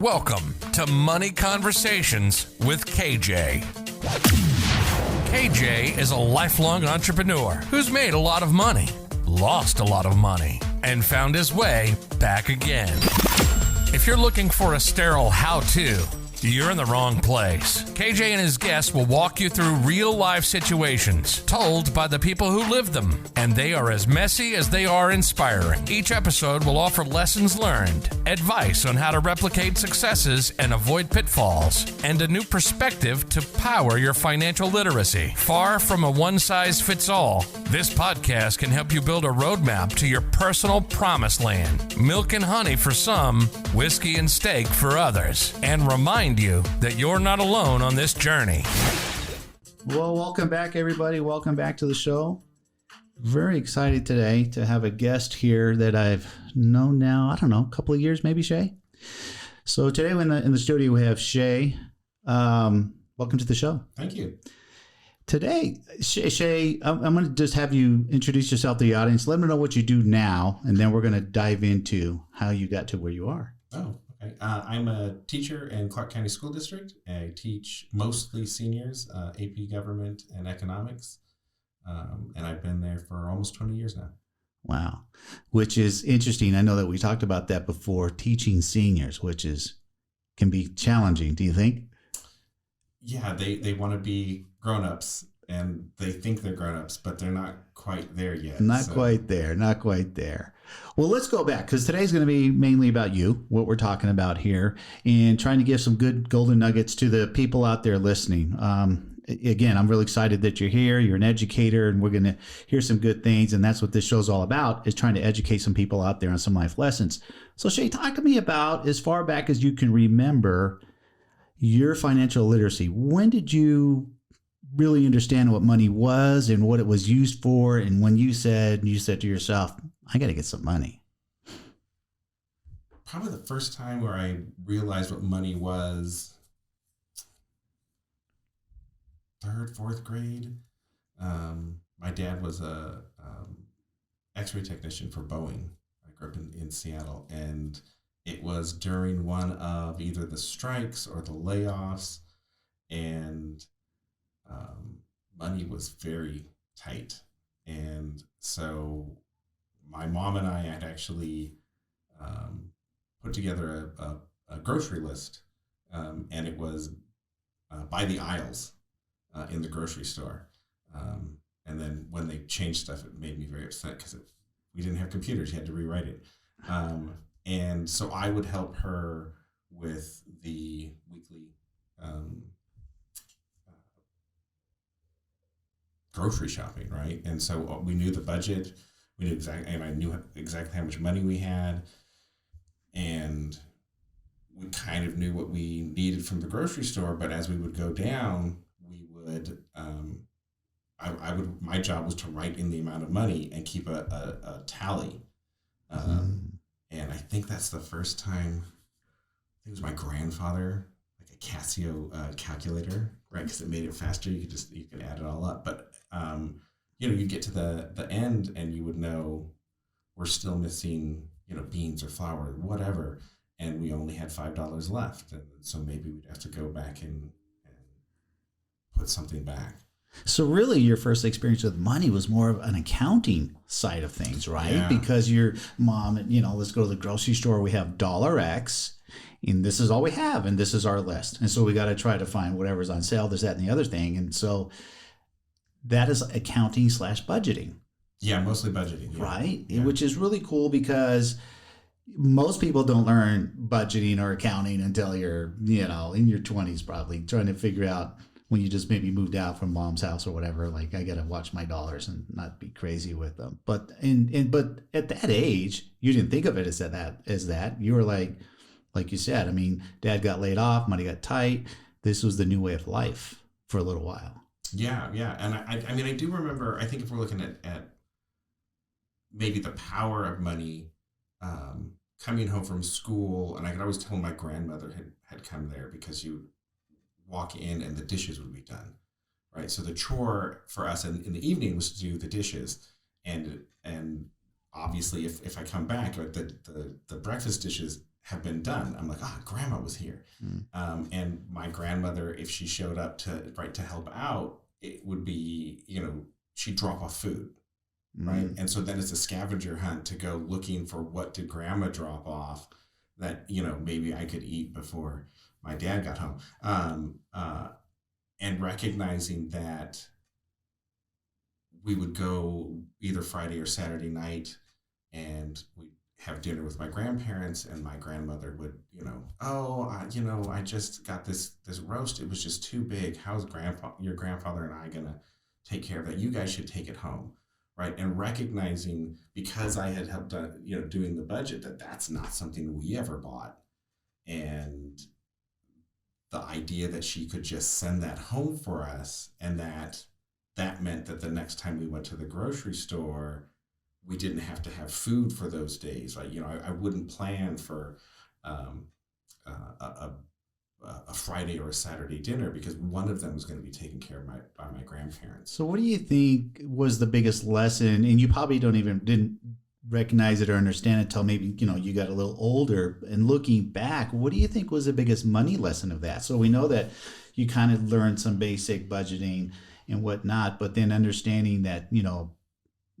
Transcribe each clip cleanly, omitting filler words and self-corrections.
Welcome to Money Conversations with KJ. KJ is a lifelong entrepreneur who's made a lot of money, lost a lot of money, and found his way back again. If you're looking for a sterile how-to, you're in the wrong place. KJ and his guests will walk you through real-life situations told by the people who live them, and they are as messy as they are inspiring. Each episode will offer lessons learned, advice on how to replicate successes and avoid pitfalls, and a new perspective to power your financial literacy. Far from a one-size-fits-all, this podcast can help you build a roadmap to your personal promised land. Milk and honey for some, whiskey and steak for others, and remind you that you're not alone on this journey. Well, welcome back, everybody. Welcome back to the show. Very excited today to have a guest here that I've known now, a couple of years, maybe, Shea. So today in the studio, we have Shea. Welcome to the show. Thank you. Today, Shea, I'm going to just have you introduce yourself to the audience. Let them know what you do now, and then we're going to dive into how you got to where you are. Oh, okay. I'm a teacher in Clark County School District. I teach mostly seniors, AP Government and Economics, and I've been there for almost 20 years now. Wow, which is interesting. I know that we talked about that before, teaching seniors, can be challenging. Do you think? Yeah, they want to be grown-ups, and they think they're grown-ups, but they're not quite there yet. Not quite there. Well, let's go back, because today's going to be mainly about you, what we're talking about here, and trying to give some good golden nuggets to the people out there listening. Again, I'm really excited that you're here. You're an educator, and we're going to hear some good things, and that's what this show's all about, is trying to educate some people out there on some life lessons. So, Shea, talk to me about, as far back as you can remember, your financial literacy. When did you really understand what money was and what it was used for? And when you said to yourself, I got to get some money. Probably the first time where I realized what money was, third, fourth grade. My dad was a X-ray technician for Boeing. I grew up in Seattle, and it was during one of either the strikes or the layoffs, and money was very tight. And so my mom and I had actually put together a grocery list, and it was by the aisles in the grocery store. And then when they changed stuff, it made me very upset because we didn't have computers. You had to rewrite it. And so I would help her with the weekly grocery shopping, right? And so we knew the budget, and I knew exactly how much money we had, and we kind of knew what we needed from the grocery store. But as we would go down, we would, my job was to write in the amount of money and keep a tally. And I think that's the first time, I think it was my grandfather, like a Casio calculator, right? Because it made it faster. You could add it all up. But, you get to the end and you would know we're still missing, beans or flour or whatever. And we only had $5 left. And so maybe we'd have to go back and put something back. So really your first experience with money was more of an accounting side of things, right? Yeah. Because your mom, let's go to the grocery store. We have $X and this is all we have. And this is our list. And so we got to try to find whatever's on sale, this, that, and the other thing. And so that is accounting / budgeting. Yeah, mostly budgeting. Yeah. Right? Yeah. Which is really cool because most people don't learn budgeting or accounting until you're, in your 20s, probably trying to figure out when you just maybe moved out from mom's house or whatever, like I got to watch my dollars and not be crazy with them. But but at that age, you didn't think of it as that. You were like you said, dad got laid off, money got tight. This was the new way of life for a little while. Yeah. And I do remember, I think if we're looking at maybe the power of money, coming home from school, and I could always tell my grandmother had come there because you walk in and the dishes would be done, right? So the chore for us in the evening was to do the dishes, and obviously if I come back, like the breakfast dishes have been done. I'm like, grandma was here. And my grandmother, if she showed up to help out, it would be, she'd drop off food. Right. And so then it's a scavenger hunt to go looking for what did grandma drop off that, maybe I could eat before my dad got home. And recognizing that we would go either Friday or Saturday night and we'd have dinner with my grandparents, and my grandmother would, I just got this roast. It was just too big. How's your grandfather and I going to take care of that? You guys should take it home. Right. And recognizing, because I had helped, doing the budget, that's not something we ever bought. And the idea that she could just send that home for us, and that meant that the next time we went to the grocery store, we didn't have to have food for those days. Like, I wouldn't plan for a Friday or a Saturday dinner because one of them was going to be taken care of by my grandparents. So what do you think was the biggest lesson? And you probably didn't recognize it or understand it until maybe, you got a little older. And looking back, what do you think was the biggest money lesson of that? So we know that you kind of learned some basic budgeting and whatnot, but then understanding that,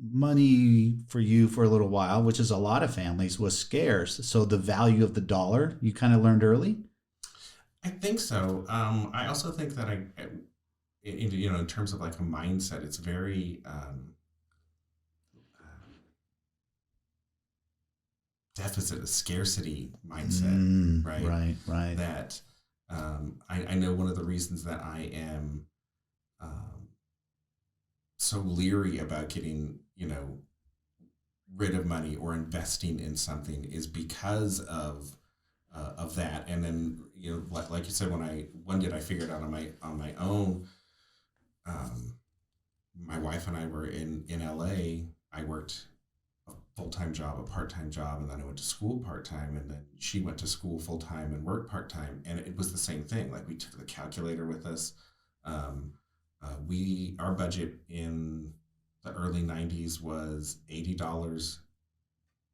money for you for a little while, which is a lot of families, was scarce. So the value of the dollar, you kind of learned early? I think so. I also think that in terms of like a mindset, it's very deficit, a scarcity mindset, right? Right. That I know one of the reasons that I am so leery about getting, rid of money or investing in something is because of that. And then, like you said, when did I figure it out on my own? My wife and I were in LA. I worked a full-time job, a part-time job, and then I went to school part-time, and then she went to school full-time and worked part-time. And it was the same thing. Like, we took the calculator with us. Our budget in the early 90s was $80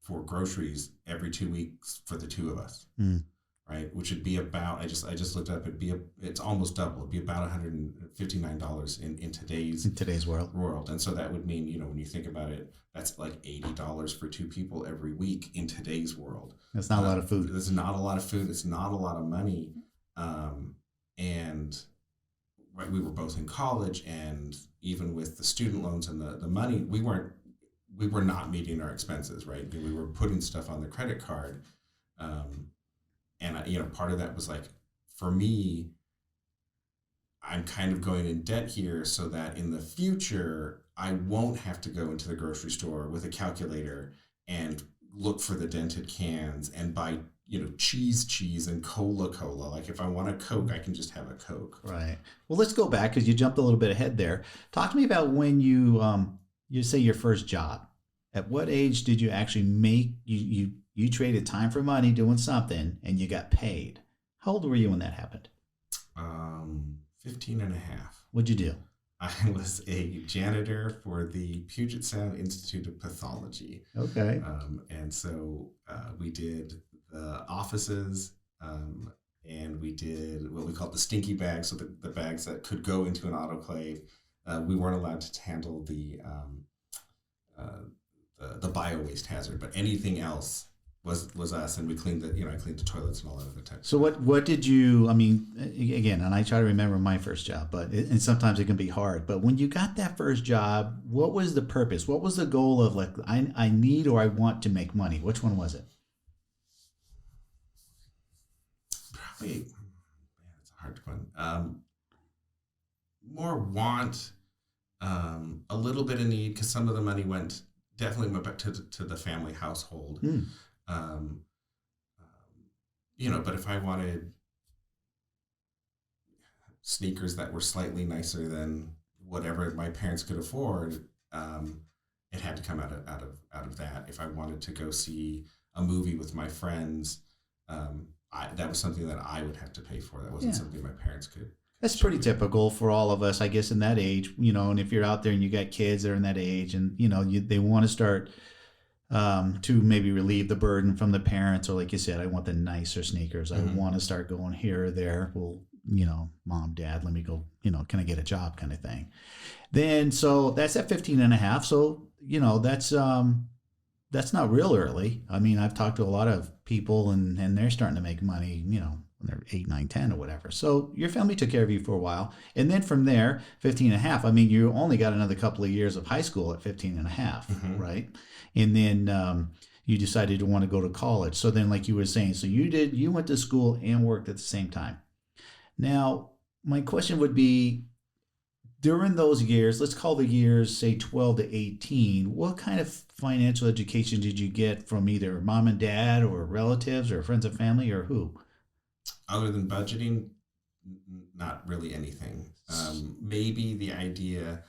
for groceries every 2 weeks for the two of us, right? Which would be about, I just looked up, it's almost double. It'd be about $159 in today's world. And so that would mean, when you think about it, that's like $80 for two people every week in today's world. That's not a lot of food. It's not a lot of food. It's not a lot of money. And right, we were both in college, and even with the student loans and the money, we were not meeting our expenses, right? We were putting stuff on the credit card. And part of that was like, for me, I'm kind of going in debt here so that in the future, I won't have to go into the grocery store with a calculator and look for the dented cans and buy, cheese and cola. Like, if I want a Coke, I can just have a Coke. Right. Well, let's go back, because you jumped a little bit ahead there. Talk to me about when you say your first job. At what age did you actually make, you traded time for money doing something and you got paid? How old were you when that happened? 15 and a half. What'd you do? I was a janitor for the Puget Sound Institute of Pathology. Okay. And so we did the offices, and we did what we called the stinky bags, so the bags that could go into an autoclave. We weren't allowed to handle the bio-waste hazard, but anything else was us, and we cleaned I cleaned the toilets and all that other type. So what did you, again, and I try to remember my first job, and sometimes it can be hard, but when you got that first job, what was the purpose? What was the goal of, like, I need or I want to make money? Which one was it? Probably, it's a hard one. More want, a little bit of need, because some of the money definitely went back to the family household. But if I wanted sneakers that were slightly nicer than whatever my parents could afford, it had to come out of that. If I wanted to go see a movie with my friends, that was something that I would have to pay for. That wasn't something my parents could. That's pretty typical for all of us, I guess, in that age, and if you're out there and you got kids that are in that age and, they want to start to maybe relieve the burden from the parents, or like you said, I want the nicer sneakers. I want to start going here or there. Well, mom, dad, let me go, can I get a job kind of thing. Then, so that's at 15 and a half. So, that's not real early. I mean, I've talked to a lot of people and they're starting to make money, when they're 8, 9, 10 or whatever. So your family took care of you for a while. And then from there, 15 and a half, I mean, you only got another couple of years of high school at 15 and a half, right? And then you decided to want to go to college. So then, like you were saying, so you went to school and worked at the same time. Now, my question would be, during those years, let's call the years, say 12 to 18, what kind of financial education did you get from either mom and dad or relatives or friends and family, or who? Other than budgeting, not really anything. Maybe the idea,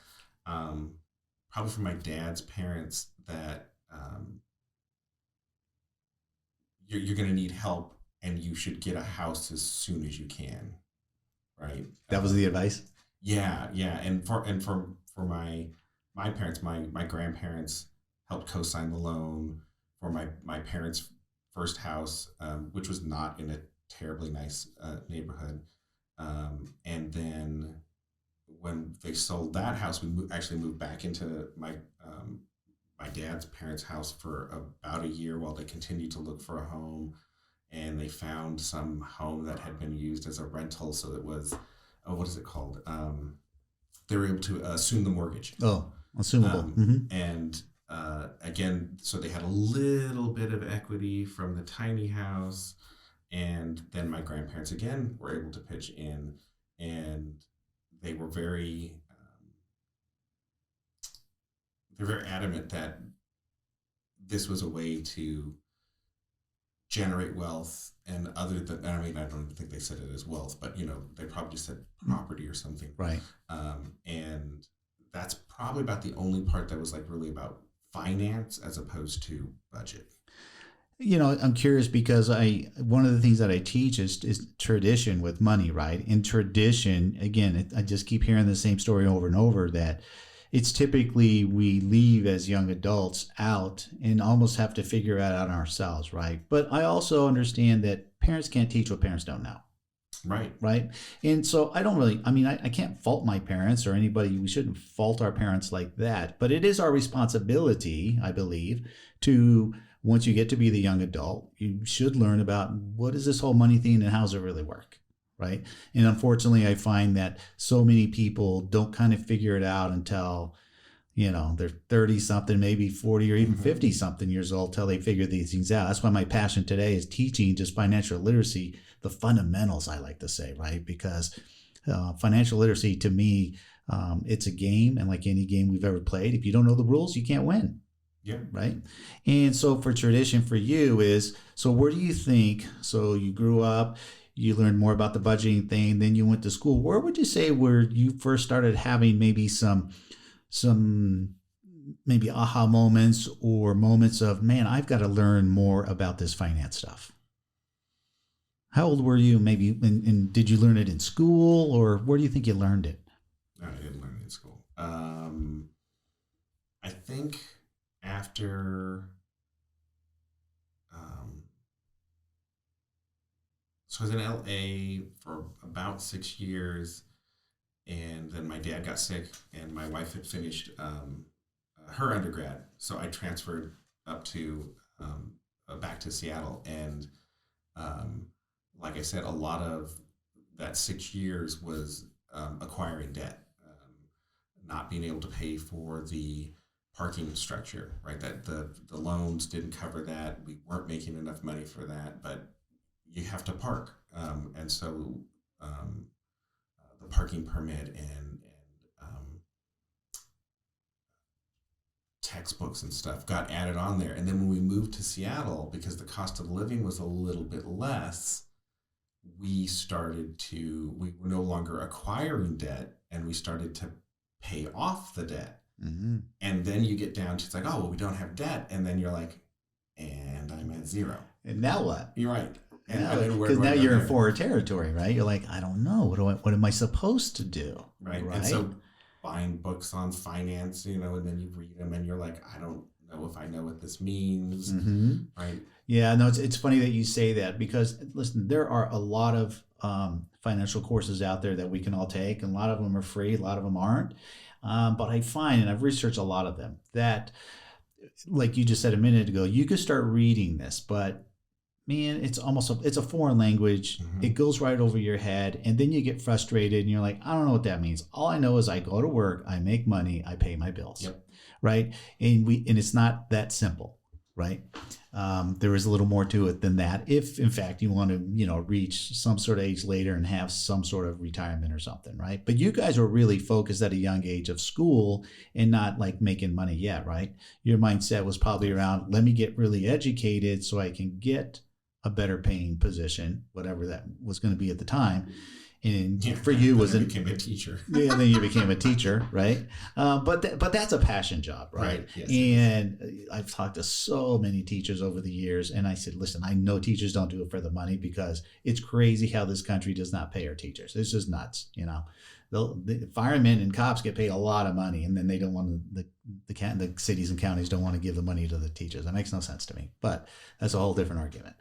probably from my dad's parents, that you're going to need help and you should get a house as soon as you can, right? That was the advice? Yeah. And for my parents, my grandparents helped co-sign the loan for my parents' first house, which was not in a terribly nice neighborhood. And then when they sold that house, we actually moved back into my dad's parents' house for about a year while they continued to look for a home. And they found some home that had been used as a rental. So it was, what is it called? They were able to assume the mortgage. Oh, assumable. And again, so they had a little bit of equity from the tiny house. And then my grandparents, again, were able to pitch in. And they were very adamant that this was a way to generate wealth. And other than, I mean, I don't even think they said it as wealth, but they probably just said property or something. Right. And that's probably about the only part that was like really about finance as opposed to budget. I'm curious because one of the things that I teach is tradition with money, right? In tradition, again, I just keep hearing the same story over and over, that it's typically we leave as young adults out and almost have to figure it out ourselves, right? But I also understand that parents can't teach what parents don't know. Right. And so I can't fault my parents or anybody. We shouldn't fault our parents like that. But it is our responsibility, I believe, to, once you get to be the young adult, you should learn about what is this whole money thing and how does it really work, right? And unfortunately, I find that so many people don't kind of figure it out until, they're 30 something, maybe 40 or even 50 something years old till they figure these things out. That's why my passion today is teaching just financial literacy, the fundamentals, I like to say, right? Because financial literacy to me, it's a game. And like any game we've ever played, if you don't know the rules, you can't win. Yeah. Right. And so for tradition for you is, so where do you think, so you grew up, you learned more about the budgeting thing, then you went to school. Where would you say where you first started having maybe some maybe aha moments or moments of, man, I've got to learn more about this finance stuff? How old were you maybe, and did you learn it in school, or where do you think you learned it? No, I didn't learn it in school. I think after, so I was in LA for about 6 years, and then my dad got sick, and my wife had finished her undergrad, so I transferred up to back to Seattle, and like I said, a lot of that 6 years was acquiring debt, not being able to pay for the parking structure, right? That the loans didn't cover that. We weren't making enough money for that, but you have to park. And so the parking permit and textbooks and stuff got added on there. And then when we moved to Seattle, because the cost of living was a little bit less, we were no longer acquiring debt, and we started to pay off the debt. Mm-hmm. And then you get down to, it's like, oh, well, we don't have debt. And then you're like, and I'm at zero. And now what? You're right. Because now you're in foreign territory, right? You're like, I don't know. What am I supposed to do? Right. And so buying books on finance, and then you read them and you're like, I don't know if I know what this means, right? Yeah, no, it's funny that you say that because listen, there are a lot of financial courses out there that we can all take, and a lot of them are free, a lot of them aren't. But I find, and I've researched a lot of them, that like you just said a minute ago, you could start reading this, but man, it's a foreign language. It goes right over your head, and then you get frustrated, and you're like, I don't know what that means. All I know is I go to work, I make money, I pay my bills, right? And it's not that simple, right? There is a little more to it than that. If in fact you want to, reach some sort of age later and have some sort of retirement or something, right? But you guys were really focused at a young age of school and not like making money yet, right? Your mindset was probably around, let me get really educated so I can get a better paying position, whatever that was going to be at the time. And for you became a teacher. Then you became a teacher, right? But that's a passion job, right? Yes, and I've talked to so many teachers over the years, and I said, listen, I know teachers don't do it for the money because it's crazy how this country does not pay our teachers. It's just nuts, The firemen and cops get paid a lot of money, and then they don't want to. The cities and counties don't want to give the money to the teachers. That makes no sense to me. But that's a whole different argument.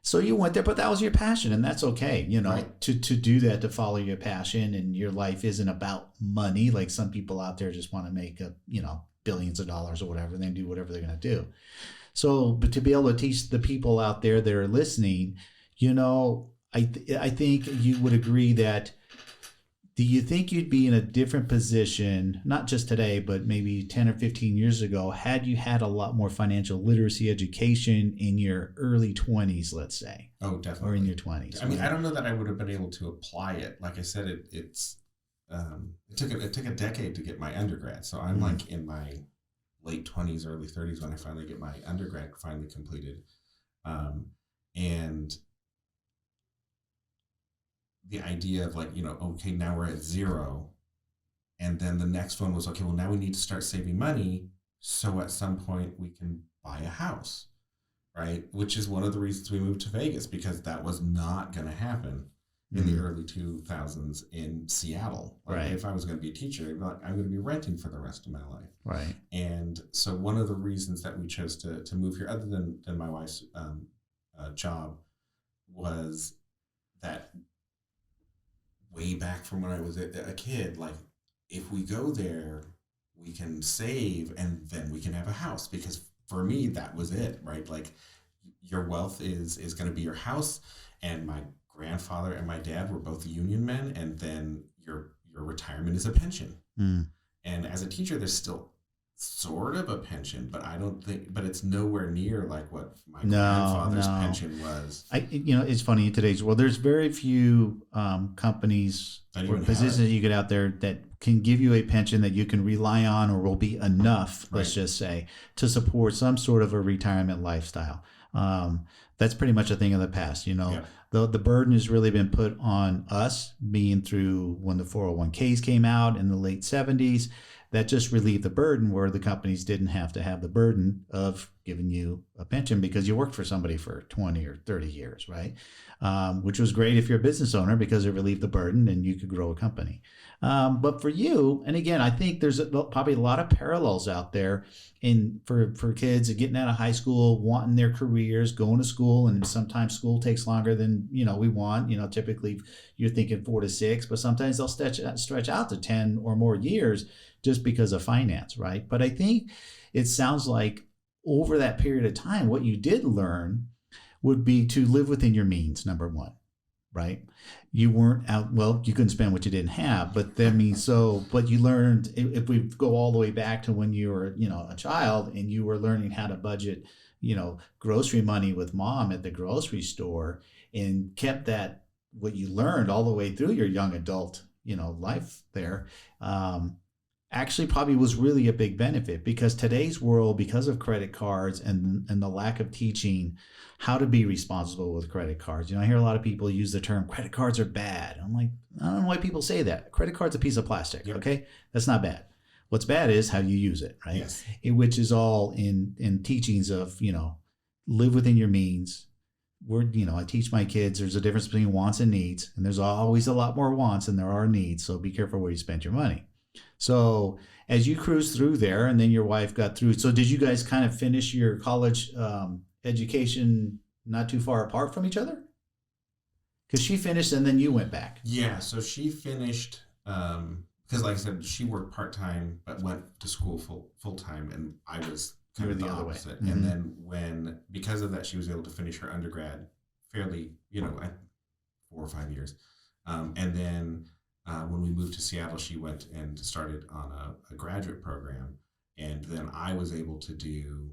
So you went there, but that was your passion, and that's okay, to do that, to follow your passion, and your life isn't about money. Like some people out there just want to make billions of dollars or whatever, and then do whatever they're going to do. So, but to be able to teach the people out there that are listening, I think you would agree that. Do you think you'd be in a different position, not just today, but maybe 10 or 15 years ago, had you had a lot more financial literacy education in your early 20s, let's say? Oh, definitely. Or in your 20s. I mean, I don't know that I would have been able to apply it. Like I said, it took a decade to get my undergrad. So I'm like in my late 20s, early 30s when I finally get my undergrad finally completed. And the idea of like, okay, now we're at zero. And then the next one was, okay, well, now we need to start saving money. So at some point we can buy a house, right? Which is one of the reasons we moved to Vegas, because that was not going to happen in the early 2000s in Seattle. Like, right. If I was going to be a teacher, I'd be like, I'm going to be renting for the rest of my life. Right. And so one of the reasons that we chose to move here, other than my wife's job, was that way back from when I was a kid, like if we go there, we can save and then we can have a house. Because for me, that was it, right? Like your wealth is going to be your house. And my grandfather and my dad were both union men. And then your retirement is a pension. And as a teacher, there's still sort of a pension, but it's nowhere near like what my grandfather's pension was. It's funny in today's world, there's very few companies or positions that you get out there that can give you a pension that you can rely on or will be enough, let's just say, to support some sort of a retirement lifestyle. That's pretty much a thing of the past, The burden has really been put on us, being through when the 401ks came out in the late 70s. That just relieved the burden where the companies didn't have to have the burden of giving you a pension because you worked for somebody for 20 or 30 years, right? Which was great if you're a business owner because it relieved the burden and you could grow a company. But for you, and again, I think there's probably a lot of parallels out there for kids getting out of high school, wanting their careers, going to school, and sometimes school takes longer than we want. Typically you're thinking 4 to 6, but sometimes they'll stretch out to 10 or more years just because of finance, right? But I think it sounds like over that period of time, what you did learn would be to live within your means, number one, right? You weren't out, you couldn't spend what you didn't have, but but you learned, if we go all the way back to when you were, a child and you were learning how to budget, grocery money with mom at the grocery store and kept that, what you learned all the way through your young adult, life there, actually probably was really a big benefit because today's world, because of credit cards and the lack of teaching how to be responsible with credit cards. I hear a lot of people use the term credit cards are bad. I'm like, I don't know why people say that. Credit card's a piece of plastic. Yep. Okay. That's not bad. What's bad is how you use it, right? Yes. Which is all in teachings of, live within your means. I teach my kids there's a difference between wants and needs, and there's always a lot more wants than there are needs. So be careful where you spend your money. So as you cruised through there, and then your wife got through. So did you guys kind of finish your college education not too far apart from each other? Because she finished and then you went back. Yeah, so she finished because, like I said, she worked part time but went to school full time, and I was kind of the other way. opposite. And then because of that, she was able to finish her undergrad fairly, 4 or 5 years, and then when we moved to Seattle, she went and started on a graduate program, and then I was able to do.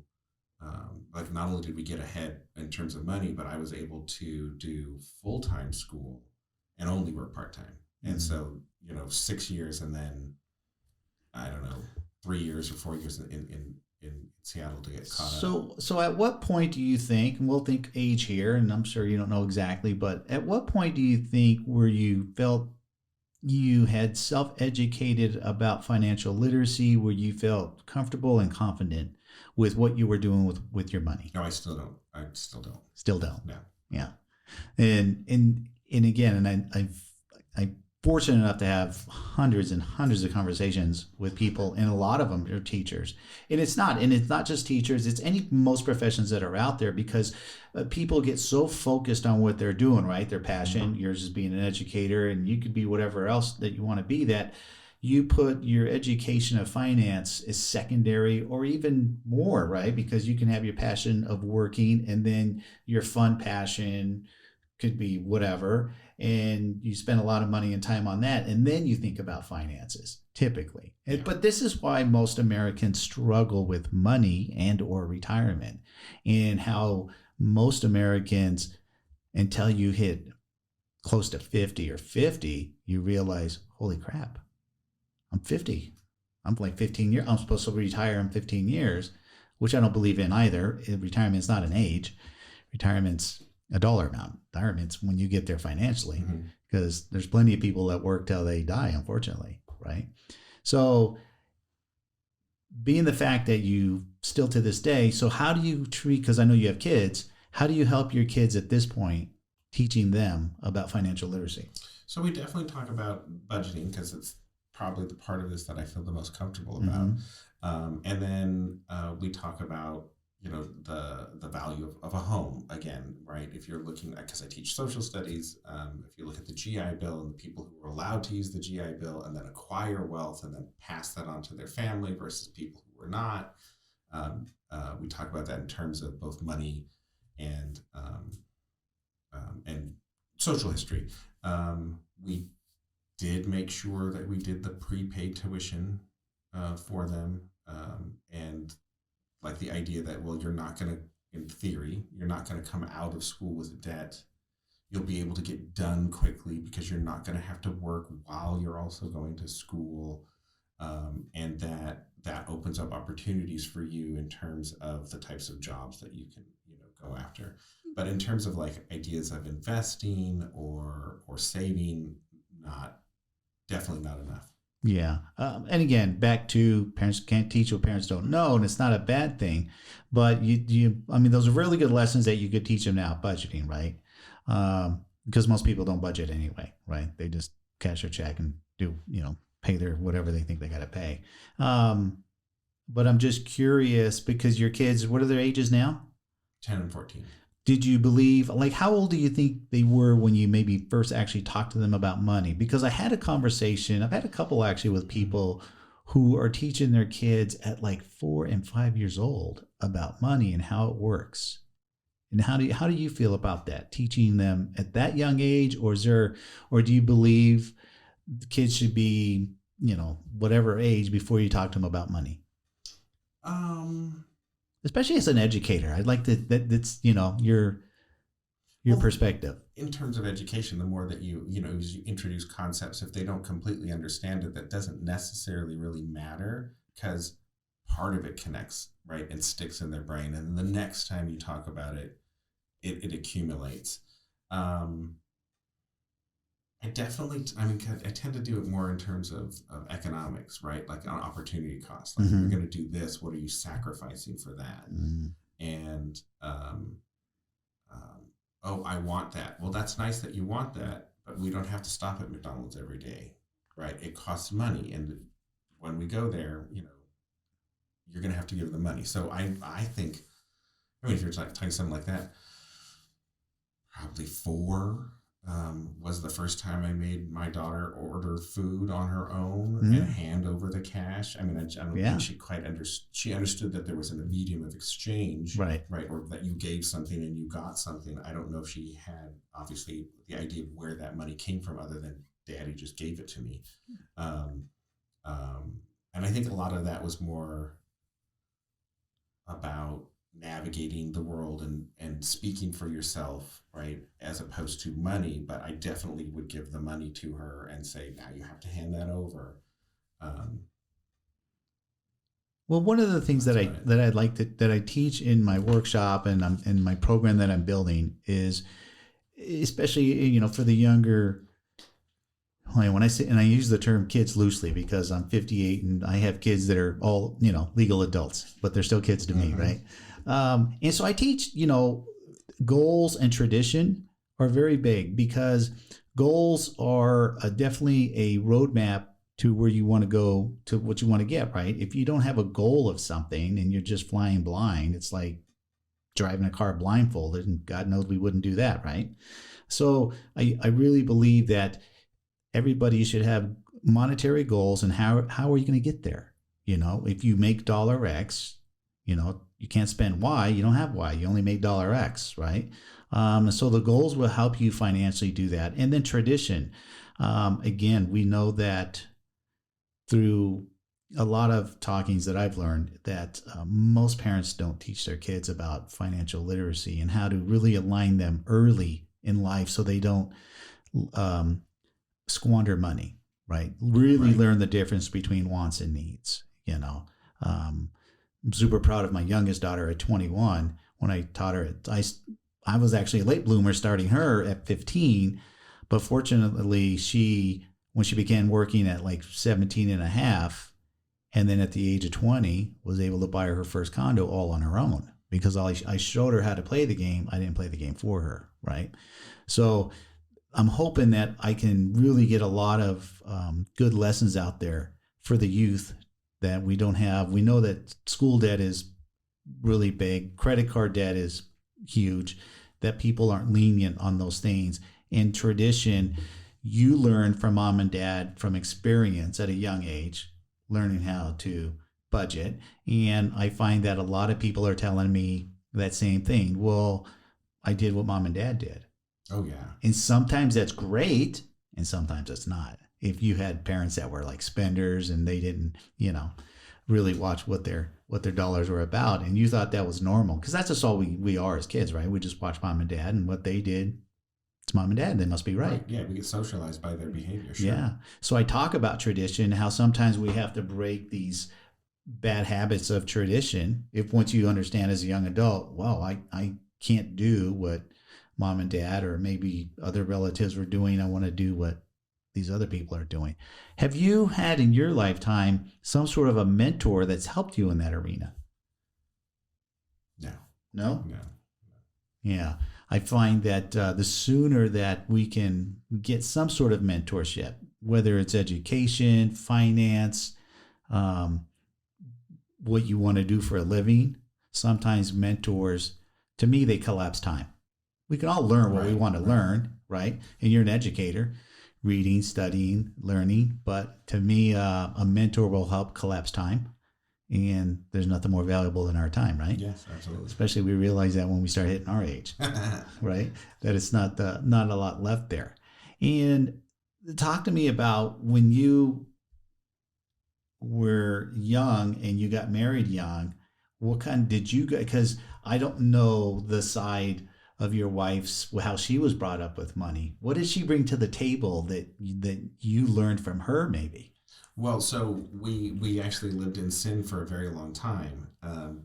Like, not only did we get ahead in terms of money, but I was able to do full-time school and only work part-time. And so, 6 years, and then I don't know, 3 years or 4 years in Seattle to get caught up. So at what point do you think, and we'll think age here, and I'm sure you don't know exactly, but at what point do you think where you felt you had self-educated about financial literacy, where you felt comfortable and confident with what you were doing with your money? No, I still don't. Still don't. No. Yeah. And again, and I'm fortunate enough to have hundreds and hundreds of conversations with people, and a lot of them are teachers. And it's not just teachers, it's most professions that are out there, because people get so focused on what they're doing, right? Their passion, yours is being an educator, and you could be whatever else that you want to be, that you put your education of finance as secondary or even more, right? Because you can have your passion of working, and then your fun passion could be whatever, and you spend a lot of money and time on that, and then you think about finances typically. Yeah. But this is why most Americans struggle with money and or retirement, and how most Americans, until you hit close to 50 or 50, you realize, holy crap, I'm 50. I'm like 15 years. I'm supposed to retire in 15 years, which I don't believe in either. Retirement is not an age. Retirement's a dollar amount. Retirement's when you get there financially, because there's plenty of people that work till they die, unfortunately, right? So being the fact that you still to this day, so how do you treat, because I know you have kids, how do you help your kids at this point, teaching them about financial literacy? So we definitely talk about budgeting, because it's probably the part of this that I feel the most comfortable about. And then we talk about, the value of a home again, right? If you're looking at, because I teach social studies, if you look at the GI Bill and the people who were allowed to use the GI Bill and then acquire wealth and then pass that on to their family versus people who were not, we talk about that in terms of both money and social history. We did make sure that we did the prepaid tuition for them, and like the idea that, well, you're not going to, in theory, you're not going to come out of school with debt. You'll be able to get done quickly because you're not going to have to work while you're also going to school, and that opens up opportunities for you in terms of the types of jobs that you can go after. But in terms of like ideas of investing or saving, definitely not enough. Yeah. And again, back to parents can't teach what parents don't know, and it's not a bad thing, but I mean, those are really good lessons that you could teach them now, budgeting, right? Because most people don't budget anyway, right? They just cash their check and do, pay their whatever they think they got to pay. But I'm just curious, because your kids, what are their ages now? 10 and 14. Did you believe, like, how old do you think they were when you maybe first actually talked to them about money? Because I had a conversation, I've had a couple actually with people who are teaching their kids at like 4 and 5 years old about money and how it works. And how do you feel about that, teaching them at that young age, or do you believe the kids should be, whatever age before you talk to them about money? Especially as an educator, I'd like that's your perspective. In terms of education, the more that you introduce concepts, if they don't completely understand it, that doesn't necessarily really matter, because part of it connects, right, and sticks in their brain, and the next time you talk about it, it accumulates. I tend to do it more in terms of economics, right? Like on opportunity cost. Like, if you're going to do this, what are you sacrificing for that? And, oh, I want that. Well, that's nice that you want that, but we don't have to stop at McDonald's every day, right? It costs money. And when we go there, you're going to have to give the money. So I think, if you're talking something like that, probably 4 was the first time I made my daughter order food on her own and hand over the cash. I don't think she quite understood. She understood that there was a medium of exchange, right, or that you gave something and you got something. I don't know if she had, obviously, the idea of where that money came from other than Daddy just gave it to me. And I think a lot of that was more about navigating the world and speaking for yourself, right, as opposed to money. But I definitely would give the money to her and say, now you have to hand that over. Well, one of the things that I like that I teach in my workshop and in my program that I'm building is, especially for the younger. When I say, and I use the term kids loosely because I'm 58 and I have kids that are all legal adults, but they're still kids to me, right? And so I teach, goals and tradition are very big because goals are definitely a roadmap to where you want to go, to what you want to get, right? If you don't have a goal of something and you're just flying blind, it's like driving a car blindfolded, and God knows we wouldn't do that, right? So I really believe that everybody should have monetary goals, and how are you going to get there? If you make dollar X, you can't spend Y, you don't have Y, you only make dollar X, right? So the goals will help you financially do that. And then tradition. Again, we know that through a lot of talkings that I've learned that most parents don't teach their kids about financial literacy and how to really align them early in life so they don't squander money, right? Really learn the difference between wants and needs. I'm super proud of my youngest daughter at 21. When I taught her, I was actually a late bloomer starting her at 15, but fortunately when she began working at like 17 and a half, and then at the age of 20 was able to buy her first condo all on her own because I showed her how to play the game. I didn't play the game for her, right? So I'm hoping that I can really get a lot of good lessons out there for the youth that we don't have. We know that school debt is really big. Credit card debt is huge, that people aren't lenient on those things. And tradition, you learn from mom and dad from experience at a young age, learning how to budget. And I find that a lot of people are telling me that same thing. Well, I did what mom and dad did. Oh, yeah. And sometimes that's great, and sometimes it's not. If you had parents that were like spenders and they didn't, really watch what their dollars were about, and you thought that was normal, because that's just all we are as kids, right? We just watch mom and dad, and what they did, it's mom and dad. They must be right. Yeah, we get socialized by their behavior. Sure. Yeah. So I talk about tradition, how sometimes we have to break these bad habits of tradition. If once you understand as a young adult, wow, I can't do what mom and dad or maybe other relatives were doing. I want to do what these other people are doing. Have you had in your lifetime some sort of a mentor that's helped you in that arena? No. No? No. Yeah. I find that the sooner that we can get some sort of mentorship, whether it's education, finance, what you want to do for a living, sometimes mentors, to me, they collapse time. We can all learn what we want to learn, right? And you're an educator, reading, studying, learning. But to me, a mentor will help collapse time. And there's nothing more valuable than our time, right? Yes, absolutely. Especially we realize that when we start hitting our age, right? That it's not a lot left there. And talk to me about when you were young and you got married young, what kind did you get? Because I don't know the side of your wife's, how she was brought up with money. What did she bring to the table that you learned from her, maybe? Well, so we actually lived in sin for a very long time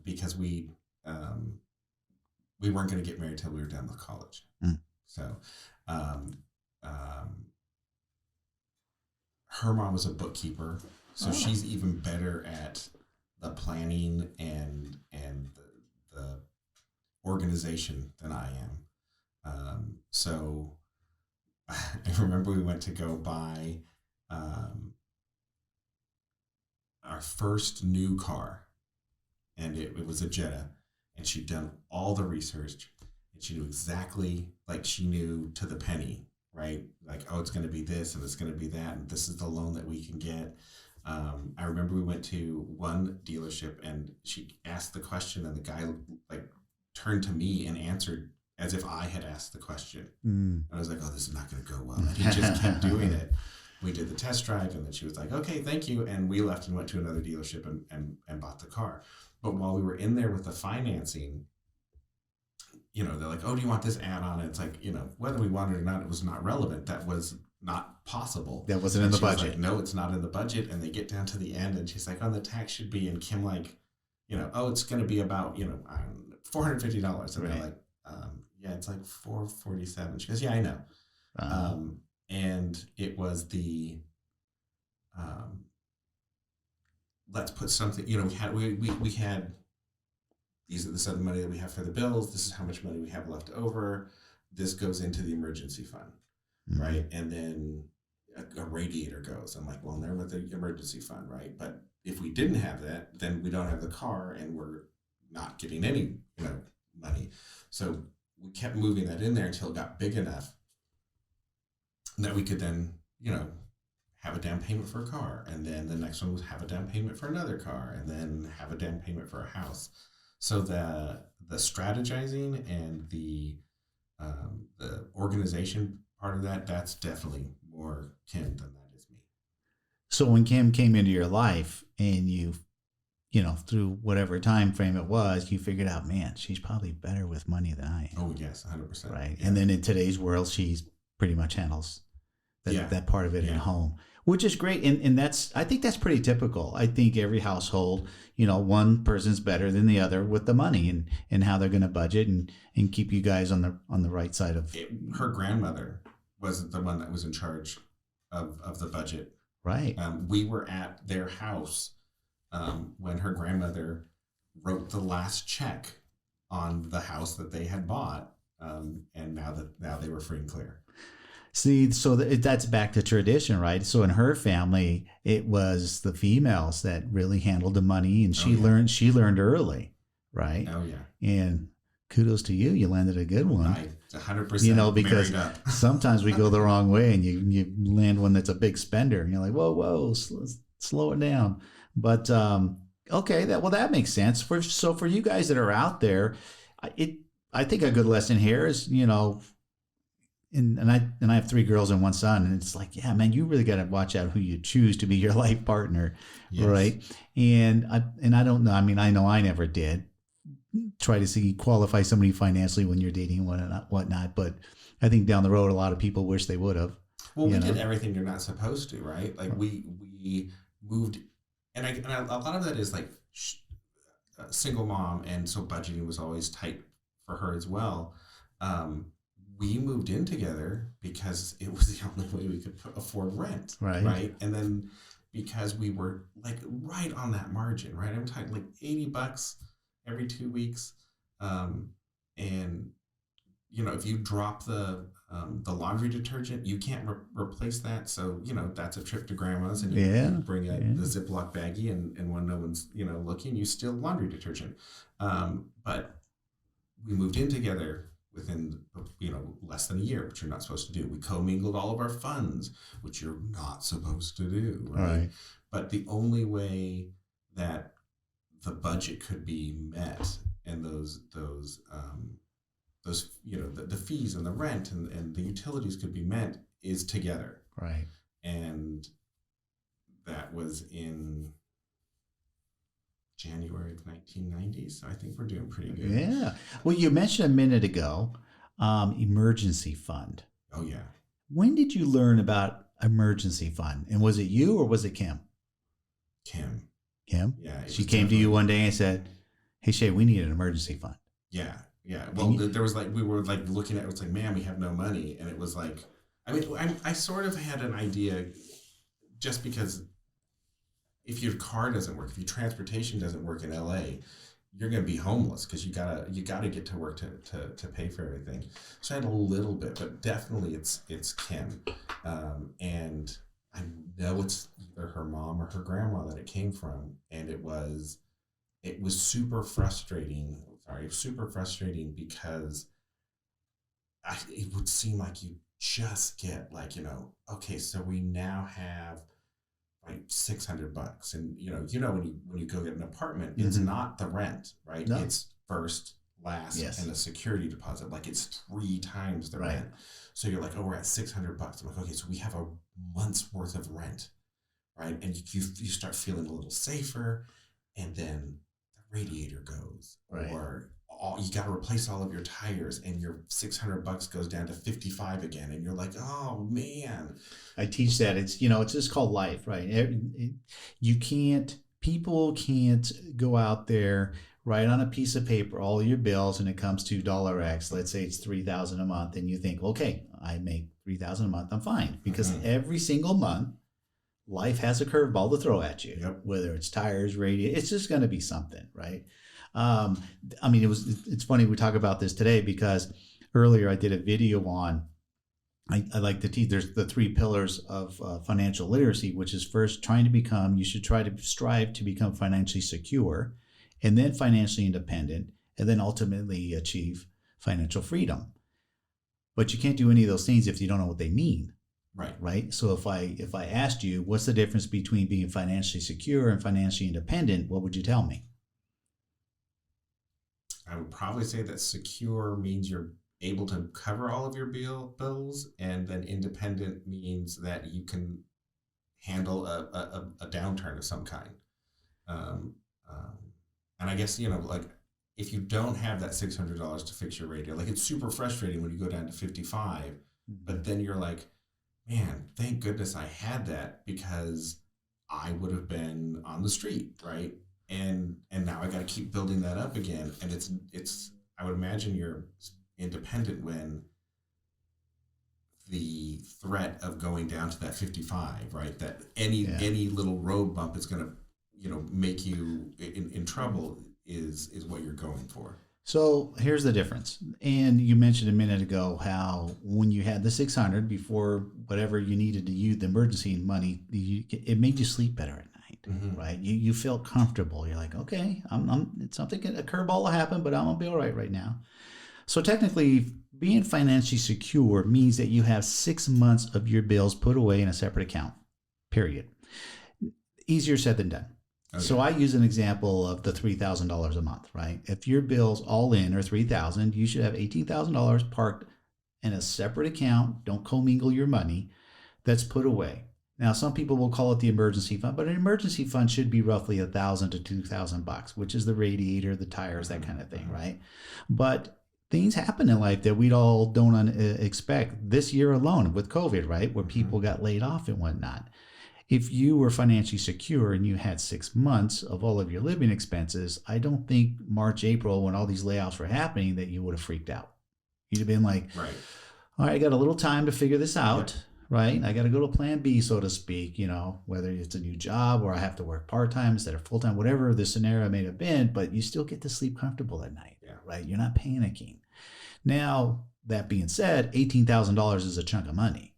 because we weren't going to get married till we were done with college. So her mom was a bookkeeper, so she's even better at the planning and the organization than I am. So I remember we went to go buy our first new car, and it was a Jetta, and she'd done all the research, and she knew exactly, like she knew to the penny, right? Like, oh, it's going to be this and it's going to be that, and this is the loan that we can get. I remember we went to one dealership, and she asked the question, and the guy like turned to me and answered as if I had asked the question. And I was like, oh, this is not going to go well. And he just kept doing it. We did the test drive, and then she was like, okay, thank you. And we left and went to another dealership and bought the car. But while we were in there with the financing, you know, they're like, oh, do you want this add-on? And it's like, you know, whether we wanted it or not, it was not relevant. That was not possible. That wasn't in the budget. Like, no, it's not in the budget. And they get down to the end, and she's like, oh, the tax should be. And Kim like, you know, oh, it's going to be about, you know, $450. And they're like, yeah, it's like $447. She goes, yeah, I know. And it was the, let's put something, you know, we had, this is the money that we have for the bills. This is how much money we have left over. This goes into the emergency fund, right? And then a radiator goes. I'm like, well, they're with the emergency fund, right? But if we didn't have that, then we don't have the car, and we're not getting any, you know, money. So we kept moving that in there until it got big enough that we could then, you know, have a down payment for a car. And then the next one was have a down payment for another car, and then have a down payment for a house. So the strategizing and the organization part of that, that's definitely more Kim than that is me. So when Kim came into your life, and you know, through whatever time frame it was, you figured out, man, she's probably better with money than I am. Oh, yes, 100%. Right. Yeah. And then in today's world, she's pretty much handles that part of it at home, which is great. And that's, I think that's pretty typical. I think every household, you know, one person's better than the other with the money and how they're going to budget and keep you guys on the right side of her grandmother was the one that was in charge of the budget. Right. We were at their house when her grandmother wrote the last check on the house that they had bought, and now they were free and clear. See, so that's back to tradition, right? So in her family, it was the females that really handled the money, and she learned early, right? Oh yeah. And kudos to you, you landed a good one. 100%. You know, because sometimes we go the wrong way, and you land one that's a big spender, and you're like, whoa, slow it down. But okay, that makes sense. So for you guys that are out there, I think a good lesson here is, you know, and I have 3 girls and 1 son, and it's like, yeah, man, you really got to watch out who you choose to be your life partner, right? And I don't know. I mean, I know I never did try to qualify somebody financially when you're dating and whatnot, but I think down the road, a lot of people wish they would have. Well, we did everything you're not supposed to, right? Like we moved, and a lot of that is like a single mom, and so budgeting was always tight for her as well. We moved in together because it was the only way we could afford rent, right? And then because we were like right on that margin, right? I'm talking like $80 every 2 weeks, and you know, if you drop the laundry detergent, you can't replace that. So you know, that's a trip to grandma's, and you bring the Ziploc baggie, and when no one's, you know, looking, you steal laundry detergent. But we moved in together within, you know, less than a year, which you're not supposed to do. We commingled all of our funds, which you're not supposed to do, right? But the only way that the budget could be met, and those you know, the fees and the rent and the utilities could be met, is together, right? And that was in January of 1990. So I think we're doing pretty good. Yeah. Well, you mentioned a minute ago, emergency fund. Oh yeah. When did you learn about emergency fund? And was it you or was it Kim? Kim. Kim? Yeah. She came to you one day and said, hey, Shea, we need an emergency fund. Yeah. Yeah. Well, there was like, we were like looking at it, it's like, man, we have no money. And it was like, I mean, I sort of had an idea, just because if your car doesn't work, if your transportation doesn't work in LA, you're going to be homeless, because you gotta get to work to pay for everything. So I had a little bit, but definitely it's Kim. And I know it's either her mom or her grandma that it came from, and it was super frustrating. Sorry, super frustrating because it would seem like you just get like, okay, so we now have like $600, and when you go get an apartment, it's not the rent, right? No. It's first, last, Yes. and a security deposit. Like it's 3 times the rent. So you're like, oh, we're at $600. I'm like, okay, so we have a month's worth of rent, right? And you start feeling a little safer, and then the radiator goes, or you got to replace all of your tires, and your $600 goes down to 55 again, and you're like, oh man. I teach that it's just called life, right? People can't go out there, write on a piece of paper all your bills, and it comes to $X. Let's say it's $3,000 a month, and you think, okay, I make $3,000 a month, I'm fine, because every single month life has a curveball to throw at you. Yep. Whether it's tires, radio, it's just going to be something, right? It's funny we talk about this today because earlier I did a video on, I like to teach, there's the 3 pillars of financial literacy, which is first you should try to strive to become financially secure, and then financially independent, and then ultimately achieve financial freedom. But you can't do any of those things if you don't know what they mean. Right. So if I asked you, what's the difference between being financially secure and financially independent, what would you tell me? I would probably say that secure means you're able to cover all of your bills, and then independent means that you can handle a downturn of some kind. And I guess, like if you don't have that $600 to fix your radio, like it's super frustrating when you go down to 55, but then you're like, man, thank goodness I had that, because I would have been on the street, right? And now I got to keep building that up again. And it's I would imagine you're independent when the threat of going down to that 55, right? That any little road bump is going to make you in trouble is what you're going for. So here's the difference. And you mentioned a minute ago how when you had the 600 before whatever you needed to use the emergency money, it made you sleep better at night, right? You felt comfortable. You're like, okay, it's something, a curveball will happen, but I'm gonna be all right now. So technically, being financially secure means that you have 6 months of your bills put away in a separate account, period. Easier said than done. Okay. So I use an example of the $3,000 a month, right? If your bills all in are $3,000, you should have $18,000 parked in a separate account. Don't commingle your money. That's put away. Now, some people will call it the emergency fund, but an emergency fund should be roughly $1,000 to $2,000, which is the radiator, the tires, that kind of thing, right? But things happen in life that we all don't expect. This year alone with COVID, right, where people got laid off and whatnot. If you were financially secure and you had 6 months of all of your living expenses, I don't think March, April, when all these layoffs were happening, that you would have freaked out. You'd have been like, right, all right, I got a little time to figure this out, right? I got to go to plan B, so to speak, whether it's a new job or I have to work part-time instead of full-time, whatever the scenario may have been, but you still get to sleep comfortable at night, right? You're not panicking. Now, that being said, $18,000 is a chunk of money.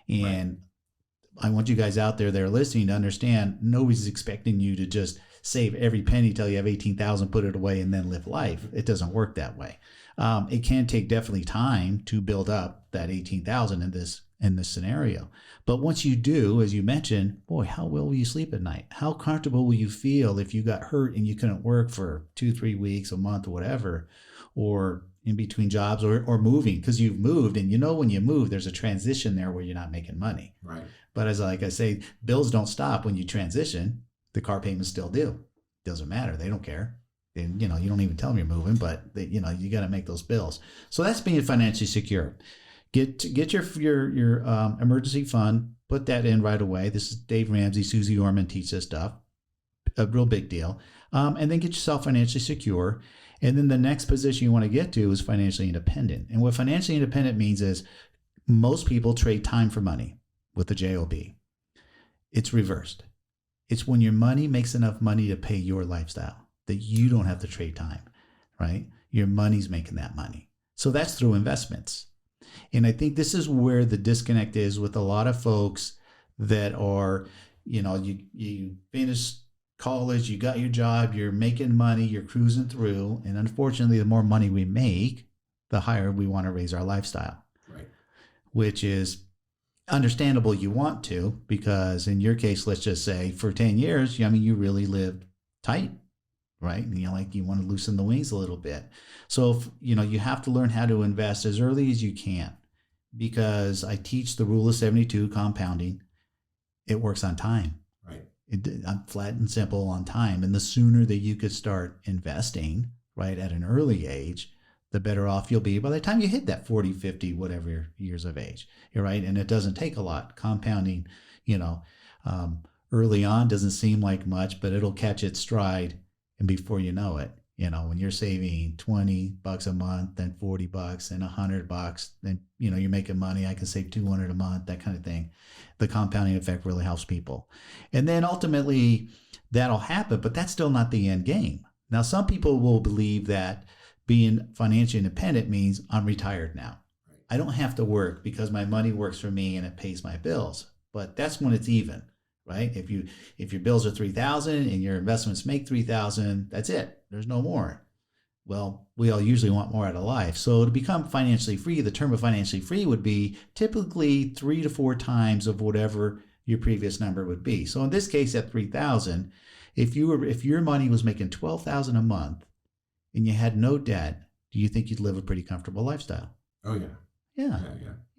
And I want you guys out there that are listening to understand nobody's expecting you to just save every penny till you have 18,000, put it away, and then live life. It doesn't work that way. It can take definitely time to build up that 18,000 in this scenario. But once you do, as you mentioned, boy, how well will you sleep at night? How comfortable will you feel if you got hurt and you couldn't work for 2-3 weeks, a month, or whatever, or in between jobs or moving, because you've moved, and when you move, there's a transition there where you're not making money. Right. But like I say, bills don't stop when you transition. The car payments still do. Doesn't matter. They don't care. And, you don't even tell them you're moving, but you got to make those bills. So that's being financially secure. Get your emergency fund, put that in right away. This is Dave Ramsey, Susie Orman teach this stuff. A real big deal. And then get yourself financially secure. And then the next position you want to get to is financially independent. And what financially independent means is most people trade time for money with the JOB. It's reversed. It's when your money makes enough money to pay your lifestyle that you don't have to trade time, right? Your money's making that money. So that's through investments. And I think this is where the disconnect is with a lot of folks that are, you finish college, you got your job, you're making money, you're cruising through. And unfortunately, the more money we make, the higher we want to raise our lifestyle. Right. Which is understandable you want to, because in your case, let's just say for 10 years, you really lived tight, right? And you want to loosen the wings a little bit. So, if, you have to learn how to invest as early as you can, because I teach the rule of 72 compounding. It works on time. Right. I'm flat and simple on time. And the sooner that you could start investing, right, at an early age, the better off you'll be by the time you hit that 40, 50, whatever years of age. You're right. And it doesn't take a lot. Compounding, early on doesn't seem like much, but it'll catch its stride. And before you know it, when you're saving $20 a month, then $40 and $100, then, you're making money. I can save $200 a month, that kind of thing. The compounding effect really helps people. And then ultimately that'll happen, but that's still not the end game. Now, some people will believe that being financially independent means I'm retired now. Right. I don't have to work because my money works for me and it pays my bills. But that's when it's even, right? If your bills are $3,000 and your investments make $3,000, that's it. There's no more. Well, we all usually want more out of life. So to become financially free, the term of financially free would be typically 3 to 4 times of whatever your previous number would be. So in this case, at $3,000, if your money was making $12,000 a month and you had no debt, do you think you'd live a pretty comfortable lifestyle? Oh yeah.